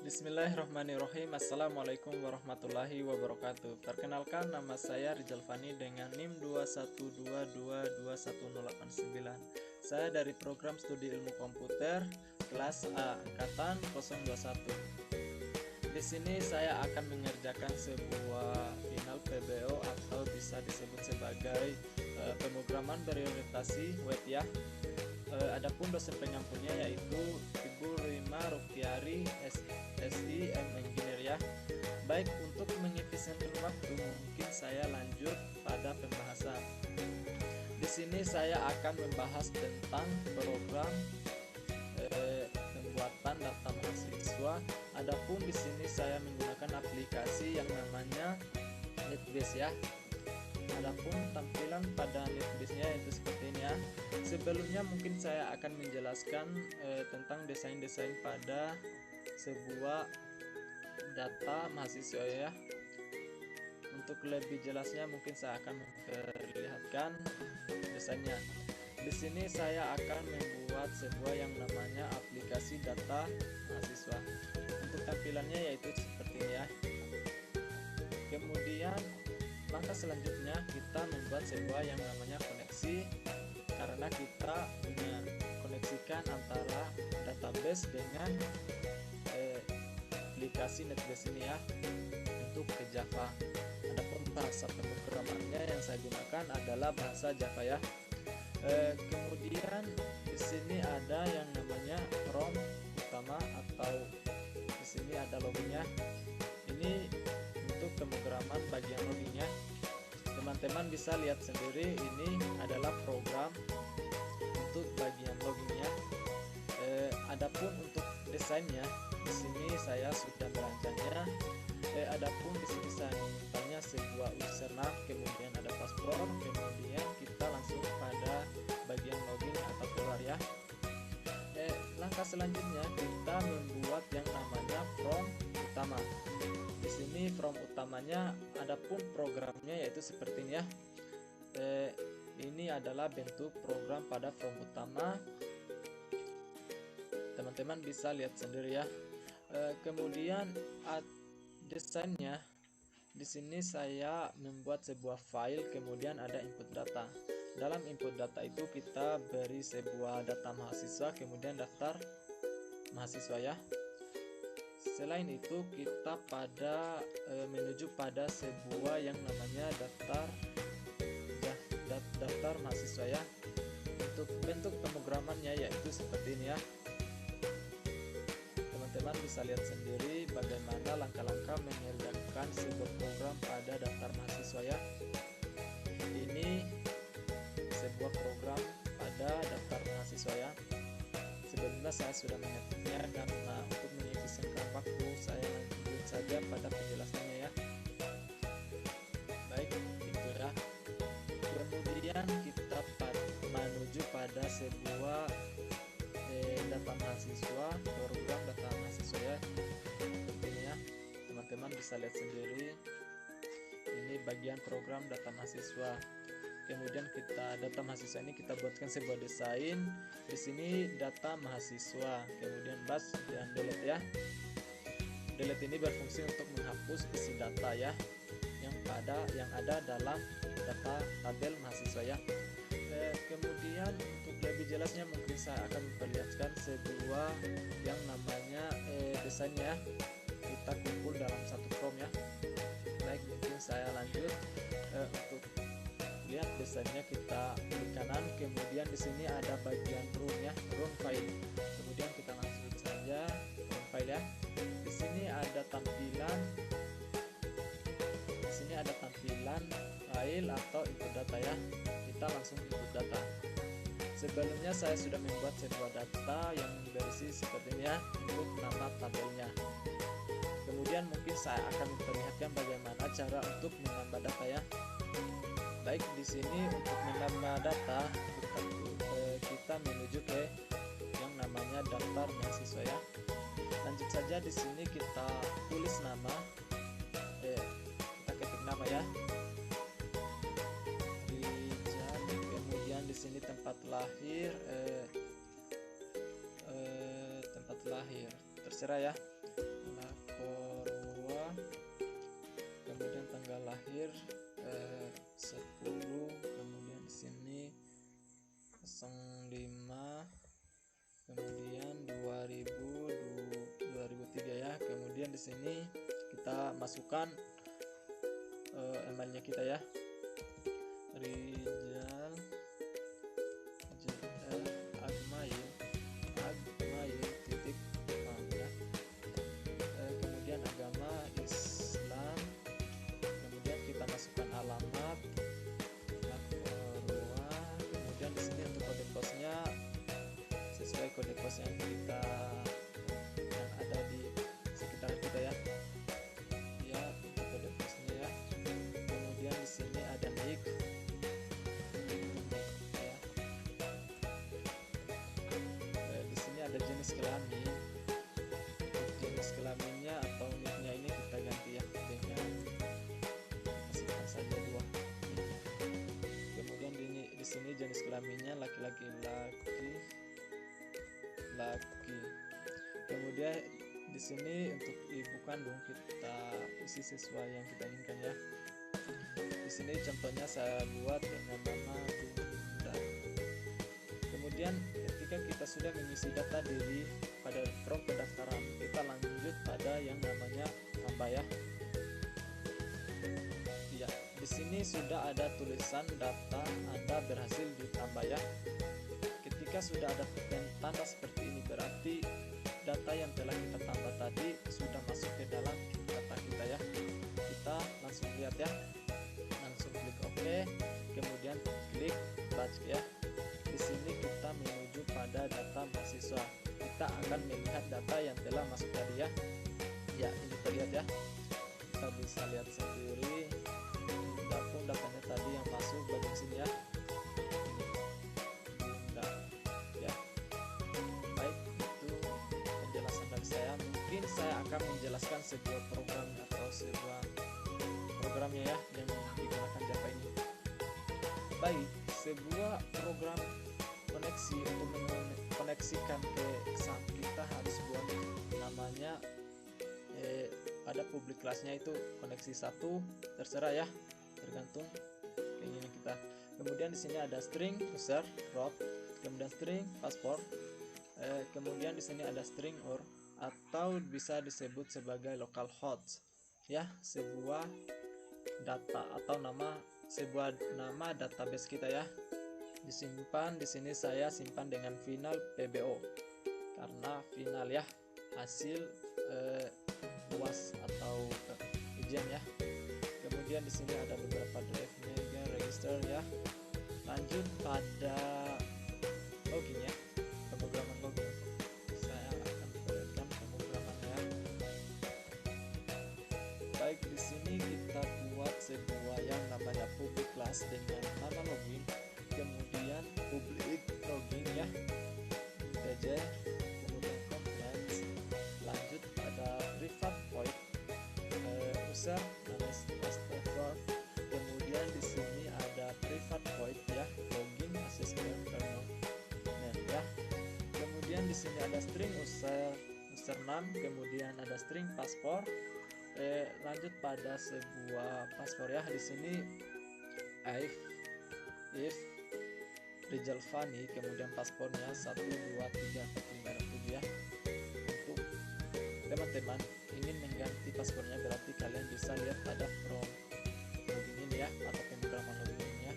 Bismillahirrahmanirrahim. Assalamualaikum warahmatullahi wabarakatuh. Perkenalkan, nama saya Rizal Fani dengan NIM 212221089. Saya dari program studi ilmu komputer kelas A angkatan 021. Di sini saya akan mengerjakan sebuah final PBO atau bisa disebut sebagai pemrograman berorientasi web ya. Adapun dosen pengampunya yaitu Ibu Rima Rukiari SIM Engineer ya. Baik, untuk mengefisienkan waktu mungkin saya lanjut pada pembahasan. Di sini saya akan membahas tentang program pembuatan data mahasiswa. Adapun di sini saya menggunakan aplikasi yang namanya NetBase ya. Adapun tampilan pada NetBase-nya itu seperti ini ya. Sebelumnya mungkin saya akan menjelaskan tentang desain-desain pada sebuah data mahasiswa ya. Untuk lebih jelasnya mungkin saya akan memperlihatkan desainnya. Di sini saya akan membuat sebuah yang namanya aplikasi data mahasiswa. Untuk tampilannya yaitu seperti ini ya. Kemudian langkah selanjutnya kita membuat sebuah yang namanya koneksi, karena kita mengoneksikan antara database dengan aplikasi NetBase ini ya, untuk ke Java. Adapun bahasa pemrogramannya yang saya gunakan adalah bahasa Java ya. Kemudian di sini ada yang namanya prompt utama, atau di sini ada loginnya. Ini untuk pemrograman bagian loginnya. Teman-teman bisa lihat sendiri, ini adalah program untuk bagian loginnya. Adapun untuk desainnya, di sini saya sudah merancangnya. Adapun di sini saya memintanya sebuah username, kemudian ada password, kemudian kita langsung pada bagian login atau keluar ya. Langkah selanjutnya kita membuat yang namanya from utama. Di sini from utamanya, adapun programnya yaitu seperti ini ya. Ini adalah bentuk program pada from utama. Teman-teman bisa lihat sendiri ya. Kemudian desainnya, di sini saya membuat sebuah file, kemudian ada input data. Dalam input data itu kita beri sebuah data mahasiswa, kemudian daftar mahasiswa ya. Selain itu kita menuju pada sebuah yang namanya daftar mahasiswa ya. Untuk bentuk pemrogramannya yaitu seperti ini ya. Teman-teman bisa lihat sendiri bagaimana langkah-langkah mengerjakan sebuah program pada daftar mahasiswa ya. Ini sebuah program pada daftar mahasiswa ya. Sebelumnya saya sudah mengetiknya, karena untuk mengefisienkan waktu saya lanjut saja pada penjelasannya ya. Baik, itu ya. Kemudian kita menuju pada sebuah data mahasiswa, program data mahasiswa ya. Seperti ini ya. Teman-teman bisa lihat sendiri. Ini bagian program data mahasiswa. Kemudian data mahasiswa ini kita buatkan sebuah desain. Di sini data mahasiswa, kemudian bash dan delete ya. Delete ini berfungsi untuk menghapus isi data ya, yang ada dalam data tabel mahasiswa ya. Kemudian untuk lebih jelasnya mungkin saya akan memperlihatkan sebuah yang namanya desainnya. Kita kumpul dalam satu form ya. Baik, mungkin saya lanjut untuk lihat desainnya. Kita klik kanan, kemudian di sini ada bagian run ya, run file. Kemudian kita langsung saja run file ya. Di sini ada tampilan, file atau input data ya. Kita langsung input data. Sebelumnya saya sudah membuat sebuah data yang berisi seperti ini ya, untuk nama tabelnya. Kemudian mungkin saya akan memperlihatkan bagaimana cara untuk menambah data ya. Baik, di sini untuk menambah data kita menuju ke yang namanya daftar mahasiswa ya. Lanjut saja, di sini kita tulis nama, kita ketik nama ya. Kemudian di sini tempat lahir, terserah ya. terakhir 10, kemudian di sini 05, kemudian 2003 ya. Kemudian di sini kita masukkan emailnya kita ya, Rijal agmail.com ya. Kemudian agama Islam, kemudian kita masukkan alamat kemudian di sini untuk kode posnya sesuai kode pos yang ada di sekitar kita ya. Ya, untuk kode posnya ya. Kemudian di sini ada nick ya. Di sini ada jenis kelamin. Jenis kelaminnya atau nicknya ini kita ganti ya dengan kasihkan saja 2. Kemudian di sini jenis kelaminnya laki-laki. Kemudian di sini untuk ibu kandung kita isi sesuai yang kita inginkan ya. Di sini contohnya saya buat dengan nama Bunda. Kemudian ketika kita sudah mengisi data diri pada form pendaftaran, kita lanjut pada yang namanya tambah ya. Ya, di sini sudah ada tulisan data Anda berhasil ditambah ya. Ketika sudah ada tanda seperti ini berarti data yang telah kita tambah tadi sudah masuk ke dalam data kita ya. Kita langsung lihat ya. Langsung klik OK, kemudian klik batch ya. Di sini kita menuju pada data mahasiswa. Kita akan melihat data yang telah masuk tadi ya. Ya, ini terlihat ya. Kita bisa lihat sendiri. Datanya tadi yang masuk bagian sini ya. Bunda ya. Baik, itu penjelasan dari saya. Mungkin saya akan menjelaskan sebuah program atau sebuah programnya ya yang digunakan Java ini. Baik, sebuah program koneksi untuk mengkoneksikan ke XAMPP kita harus buat namanya ada public kelasnya itu koneksi 1, terserah ya, tergantung keinginan kita. Kemudian di sini ada string user root, kemudian string password, kemudian di sini ada string or atau bisa disebut sebagai localhost ya, sebuah data atau sebuah nama database kita ya. Disimpan di sini saya simpan dengan final PBO karena final ya, hasil UAS atau ujian ya. Kemudian di sini ada beberapa drive mega register ya. Lanjut pada login ya, pemrograman login. Saya akan perlihatkan pemrogramannya. Baik, di sini kita buat sebuah yang namanya public class dengan nama login, kemudian public login ya, integer, kemudian components. Lanjut pada private void user password, kemudian di sini ada private void ya, login access kernel ya. Kemudian di sini ada string username, kemudian ada string password. Lanjut pada sebuah password ya. Di sini if Rijal Fani, kemudian passwordnya 1234567 ya. Untuk teman-teman ingin mengganti passwordnya berarti kalian bisa lihat pada from login ini ya, atau pemrograman login ini ya.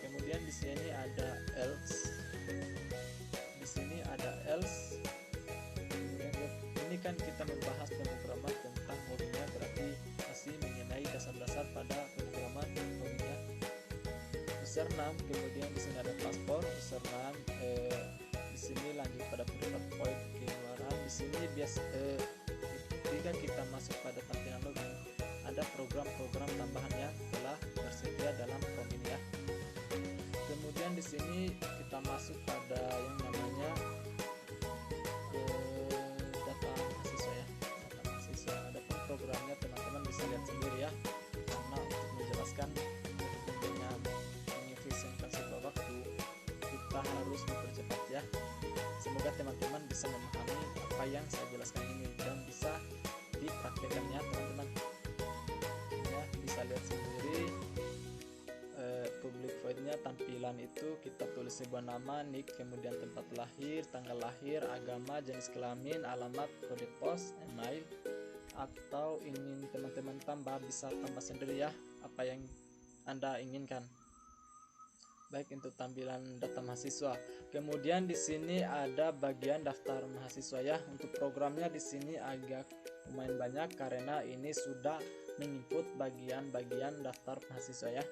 Kemudian di sini ada else, di sini ada else. Kemudian ini kan kita membahas pemrograman tentang loginnya, berarti masih mengenai dasar-dasar pada pemrograman loginnya. Username, kemudian di sini ada password username. Di sini lanjut pada private void keluaran. Di sini ketika kita masuk pada tampilan login, ada program-program tambahan yang telah tersedia dalam form ini ya. Kemudian di sini kita masuk pada yang namanya data mahasiswa ya, data mahasiswa. Adapun programnya teman-teman bisa lihat sendiri ya, karena untuk menjelaskan dengan mengefisienkan sebuah waktu kita harus mempercepat ya. Semoga teman-teman bisa memahami apa yang saya jelaskan ini dan bisa dipraktekannya teman-teman ya. Bisa lihat sendiri tampilan itu kita tulis sebuah nama, nick, kemudian tempat lahir, tanggal lahir, agama, jenis kelamin, alamat, kode pos, email. Atau ingin teman-teman tambah, bisa tambah sendiri ya apa yang Anda inginkan. Baik, untuk tampilan data mahasiswa. Kemudian di sini ada bagian daftar mahasiswa ya. Untuk programnya di sini agak lumayan banyak karena ini sudah menginput bagian-bagian daftar mahasiswa ya.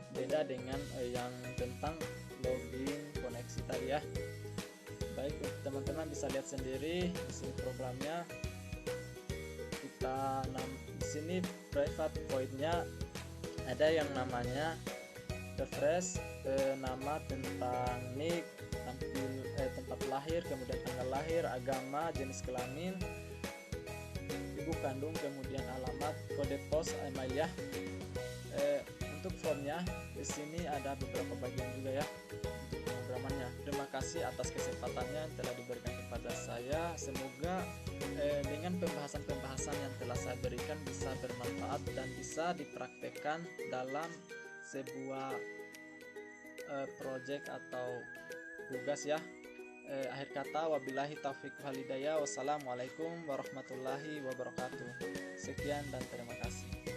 Beda dengan yang tentang login koneksi tadi ya. Baik, teman-teman bisa lihat sendiri di sini programnya. Kita di sini private void-nya ada yang namanya refresh, nama, tentang nick, tempat lahir, kemudian tanggal lahir, agama, jenis kelamin, ibu kandung, kemudian alamat, kode pos, email ya. Untuk formnya di sini ada beberapa bagian juga ya untuk pemrogramannya. Terima kasih atas kesempatannya yang telah diberikan kepada saya. Semoga dengan pembahasan-pembahasan yang telah saya berikan bisa bermanfaat dan bisa dipraktekkan dalam sebuah project atau tugas ya. Akhir kata, wabillahi taufiq wal hidayah. Wassalamualaikum warahmatullahi wabarakatuh. Sekian dan terima kasih.